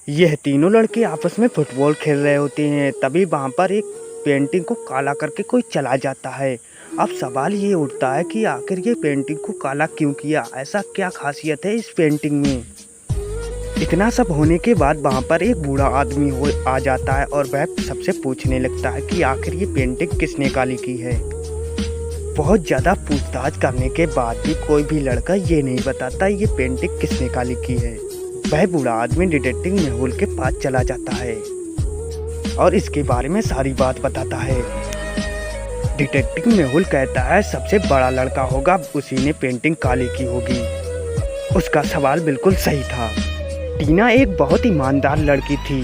यह तीनों लड़के आपस में फुटबॉल खेल रहे होते हैं। तभी वहाँ पर एक पेंटिंग को काला करके कोई चला जाता है। अब सवाल ये उठता है कि आखिर ये पेंटिंग को काला क्यों किया, ऐसा क्या खासियत है इस पेंटिंग में। इतना सब होने के बाद वहाँ पर एक बूढ़ा आदमी आ जाता है और वह सबसे पूछने लगता है कि आखिर ये पेंटिंग किसने काली की है। बहुत ज़्यादा पूछताछ करने के बाद भी कोई भी लड़का ये नहीं बताता ये पेंटिंग किसने काली की है। वह बूढ़ा आदमी डिटेक्टिव मेहुल के पास चला जाता है और इसके बारे में सारी बात बताता है। डिटेक्टिव मेहुल कहता है सबसे बड़ा लड़का होगा, उसी ने पेंटिंग काली की होगी। उसका सवाल बिल्कुल सही था। टीना एक बहुत ईमानदार लड़की थी,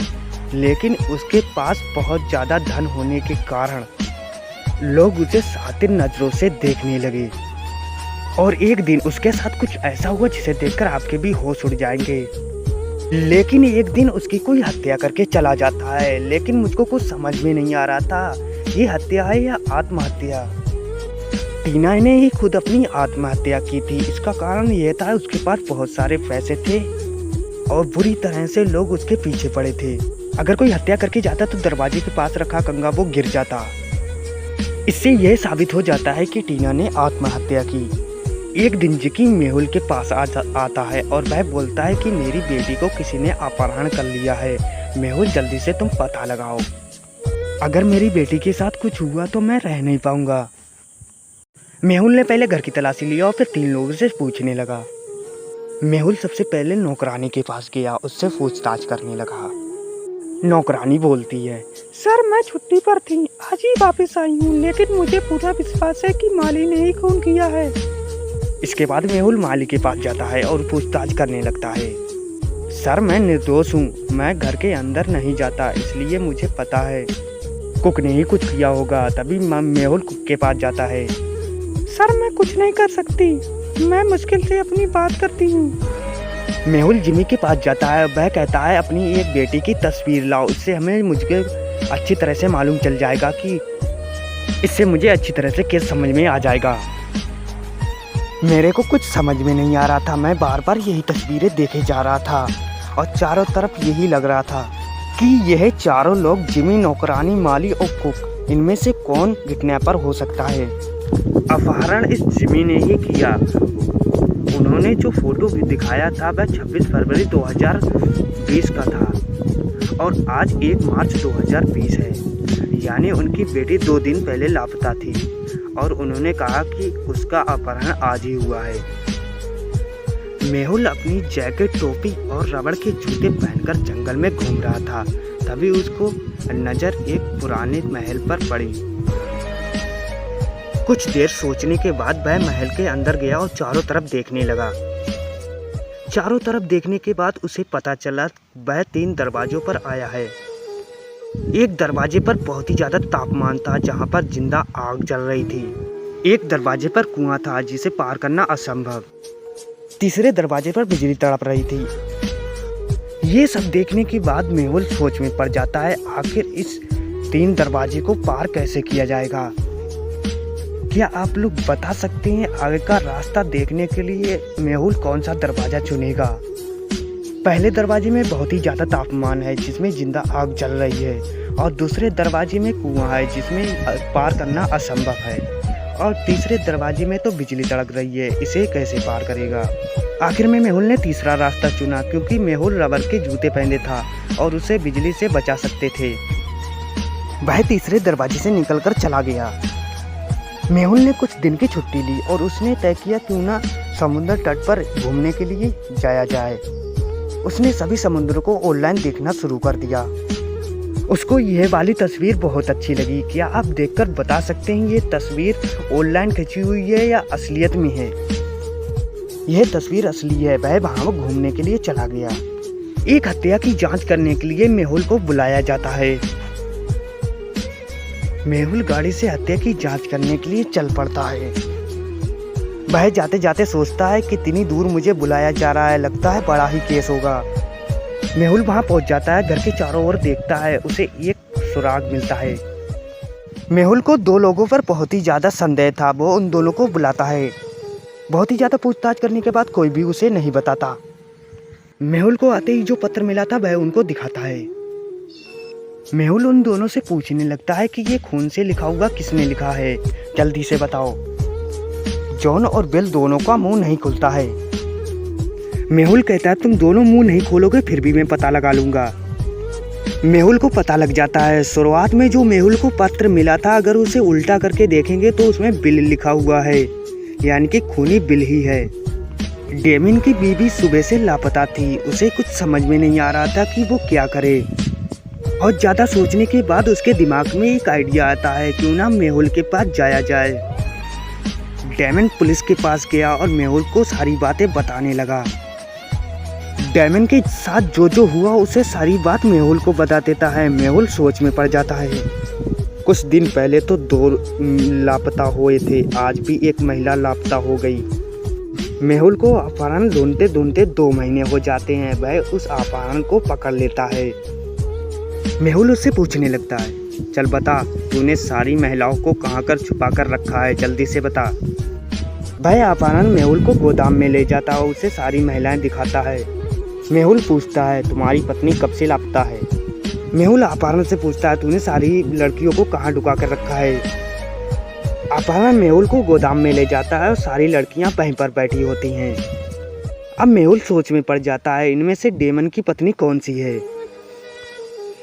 लेकिन उसके पास बहुत ज़्यादा धन होने के कारण लोग उसे शातिर नज़रों से देखने लगे। और एक दिन उसके साथ कुछ ऐसा हुआ जिसे देखकर आपके भी होश उड़ जाएंगे। लेकिन एक दिन उसकी कोई हत्या करके चला जाता है, लेकिन मुझको कुछ समझ में नहीं आ रहा था ये हत्या है या आत्महत्या। टीना ने ही खुद अपनी आत्महत्या की थी। इसका कारण यह था उसके पास बहुत सारे पैसे थे और बुरी तरह से लोग उसके पीछे पड़े थे। अगर कोई हत्या करके जाता तो दरवाजे के पास रखा कंगा वो गिर जाता। इससे यह साबित हो जाता है कि टीना ने आत्महत्या की। एक दिन जिकी मेहुल के पास आता है और वह बोलता है कि मेरी बेटी को किसी ने अपहरण कर लिया है। मेहुल जल्दी से तुम पता लगाओ, अगर मेरी बेटी के साथ कुछ हुआ तो मैं रह नहीं पाऊंगा। मेहुल ने पहले घर की तलाशी लिया और फिर 3 लोगों से पूछने लगा। मेहुल सबसे पहले नौकरानी के पास गया, उससे पूछताछ करने लगा। नौकरानी बोलती है, सर मैं छुट्टी पर थी, आज ही वापस आई हूँ, लेकिन मुझे पूरा विश्वास है कि माली ने ही खून किया है। इसके बाद मेहुल माली के पास जाता है और पूछताछ करने लगता है। सर मैं निर्दोष हूँ, मैं घर के अंदर नहीं जाता, इसलिए मुझे पता है कुक ने ही कुछ किया होगा। तभी मेहुल कुक के पास जाता है। सर मैं कुछ नहीं कर सकती, मैं मुश्किल से अपनी बात करती हूँ। मेहुल जिमी के पास जाता है। वह कहता है अपनी एक बेटी की तस्वीर लाओ, इससे मुझे अच्छी तरह से मालूम चल जाएगा कि इससे मुझे अच्छी तरह से केस समझ में आ जाएगा। मेरे को कुछ समझ में नहीं आ रहा था, मैं बार बार यही तस्वीरें देखे जा रहा था और चारों तरफ यही लग रहा था कि यह चारों लोग जिमी, नौकरानी, माली और कुक, इनमें से कौन किडनैपर हो सकता है। अपहरण इस जिमी ने ही किया। उन्होंने जो फोटो भी दिखाया था वह 26 फरवरी 2020 का था और आज 1 मार्च 2020 है, यानी उनकी बेटी 2 दिन पहले लापता थी और उन्होंने कहा कि उसका अपहरण आज ही हुआ है। मेहुल अपनी जैकेट, टोपी और रबड़ के जूते पहनकर जंगल में घूम रहा था। तभी उसको नज़र एक पुराने महल पर पड़ी। कुछ देर सोचने के बाद वह महल के अंदर गया और चारों तरफ देखने लगा। चारों तरफ देखने के बाद उसे पता चला वह 3 दरवाजों पर आया है। एक दरवाजे पर बहुत ही ज़्यादा तापमान था, जहाँ पर जिंदा आग जल रही थी। एक दरवाजे पर कुआं था जिसे पार करना असंभव। तीसरे दरवाजे पर बिजली तड़प रही थी। ये सब देखने के बाद मेहुल सोच में पड़ जाता है आखिर इस 3 दरवाजे को पार कैसे किया जाएगा। क्या आप लोग बता सकते हैं आगे का रास्ता देखने के लिए मेहुल कौन सा दरवाजा चुनेगा। पहले दरवाजे में बहुत ही ज़्यादा तापमान है जिसमें जिंदा आग जल रही है और दूसरे दरवाजे में कुआं है जिसमें पार करना असंभव है और तीसरे दरवाजे में तो बिजली तड़क रही है, इसे कैसे पार करेगा। आखिर में मेहुल ने तीसरा रास्ता चुना क्योंकि मेहुल रबर के जूते पहने था और उसे बिजली से बचा सकते थे। वह तीसरे दरवाजे से निकलकर चला गया। मेहुल ने कुछ दिन की छुट्टी ली और उसने तय किया क्यों ना समुद्र तट पर घूमने के लिए जाया जाए। उसने सभी समुद्रों को ऑनलाइन देखना शुरू कर दिया। उसको यह वाली तस्वीर बहुत अच्छी लगी। क्या आप देखकर बता सकते हैं ये तस्वीर ऑनलाइन खींची हुई है या असलियत में है। यह तस्वीर असली है। वह वहाँ घूमने के लिए चला गया। एक हत्या की जांच करने के लिए मेहुल को बुलाया जाता है। मेहुल गाड़ी से हत्या की जांच करने के लिए चल पड़ता है। वह जाते जाते सोचता है कि इतनी दूर मुझे बुलाया जा रहा है, लगता है बड़ा ही केस होगा। मेहुल वहां पहुंच जाता है, घर के चारों ओर देखता है, उसे एक सुराग मिलता है। मेहुल को 2 लोगों पर बहुत ही ज़्यादा संदेह था। वो उन दोनों को बुलाता है। बहुत ही ज़्यादा पूछताछ करने के बाद कोई भी उसे नहीं बताता। मेहुल को आते ही जो पत्र मिला था वह उनको दिखाता है। मेहुल उन दोनों से पूछने लगता है कि ये खून से लिखा हुआ किसने लिखा है, जल्दी से बताओ। जॉन और बिल दोनों का मुंह नहीं खुलता है। मेहुल कहता है तुम दोनों मुंह नहीं खोलोगे फिर भी मैं पता लगा लूँगा। मेहुल को पता लग जाता है। शुरुआत में जो मेहुल को पत्र मिला था अगर उसे उल्टा करके देखेंगे तो उसमें बिल लिखा हुआ है, यानी कि खूनी बिल ही है। डेमिन की बीवी सुबह से लापता थी। उसे कुछ समझ में नहीं आ रहा था कि वो क्या करे। और ज़्यादा सोचने के बाद उसके दिमाग में एक आइडिया आता है, क्यों ना मेहुल के पास जाया जाए। डेमिन पुलिस के पास गया और मेहुल को सारी बातें बताने लगा। डेमिन के साथ जो हुआ उसे सारी बात मेहुल को बता देता है। मेहुल सोच में पड़ जाता है। कुछ दिन पहले तो 2 लापता हुए थे, आज भी एक महिला लापता हो गई। मेहुल को अपहरण ढूंढते ढूंढते 2 महीने हो जाते हैं। वह उस अपहरण को पकड़ लेता है। मेहुल उससे पूछने लगता है, चल बता तूने सारी महिलाओं को कहाँ कर छुपा कर रखा है, जल्दी से बता। वह अपहरण मेहुल को गोदाम में ले जाता और उसे सारी महिलाएं दिखाता है। मेहुल पूछता है तुम्हारी पत्नी कब से लापता है। मेहुल अपहरण से पूछता है तूने सारी लड़कियों को कहाँ डुका कर रखा है। अपहरण मेहुल को गोदाम में ले जाता है और सारी लड़कियां वहीं पर बैठी होती हैं। अब मेहुल सोच में पड़ जाता है इनमें से डेमन की पत्नी कौन सी है।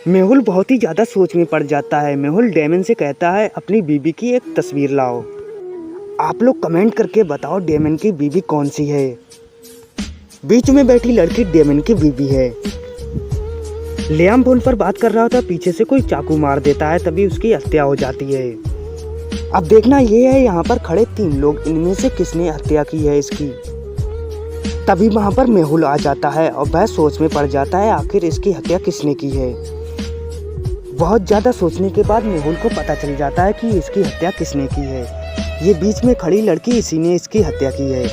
मेहुल बहुत ही ज़्यादा सोच में पड़ जाता है। मेहुल डेमन से कहता है अपनी बीवी की एक तस्वीर लाओ। आप लोग कमेंट करके बताओ डेमन की बीवी कौन सी है। बीच में बैठी लड़की डेमन की बीवी है। लियाम फोन पर बात कर रहा था, पीछे से कोई चाकू मार देता है, तभी उसकी हत्या हो जाती है। अब देखना ये है यहाँ पर खड़े 3 लोग, इनमें से किसने हत्या की है इसकी। तभी वहाँ पर मेहुल आ जाता है और वह सोच में पड़ जाता है आखिर इसकी हत्या किसने की है। बहुत ज़्यादा सोचने के बाद मेहुल को पता चल जाता है कि इसकी हत्या किसने की है। ये बीच में खड़ी लड़की इसी ने इसकी हत्या की है,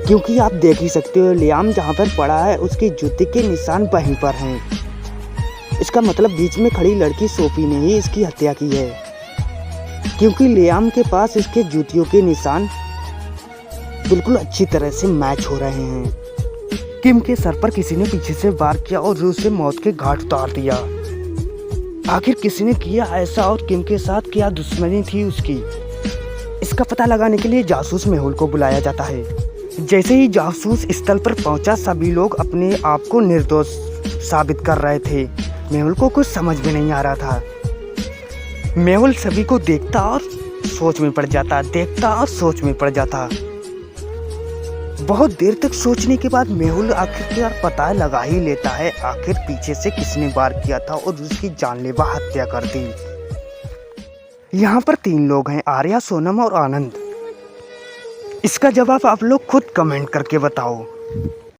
क्योंकि आप देख ही सकते हो लियाम जहाँ पर पड़ा है उसकी जूते के निशान वहीं पर हैं। इसका मतलब बीच में खड़ी लड़की सोफी ने ही इसकी हत्या की है, क्योंकि लियाम के पास इसके जूतियों के निशान बिल्कुल अच्छी तरह से मैच हो रहे हैं। किम के सर पर किसी ने पीछे से वार किया और उसे मौत के घाट उतार दिया। आखिर किसी ने किया ऐसा और किम के साथ क्या दुश्मनी थी उसकी, इसका पता लगाने के लिए जासूस मेहुल को बुलाया जाता है। जैसे ही जासूस स्थल पर पहुंचा सभी लोग अपने आप को निर्दोष साबित कर रहे थे। मेहुल को कुछ समझ में नहीं आ रहा था। मेहुल सभी को देखता और सोच में पड़ जाता, देखता और सोच में पड़ जाता। बहुत देर तक सोचने के बाद मेहुल आखिरकार पता लगा ही लेता है आखिर पीछे से किसने वार किया था और उसकी जानलेवा हत्या कर दी। यहाँ पर 3 लोग हैं, आर्या, सोनम और आनंद। इसका जवाब आप लोग खुद कमेंट करके बताओ।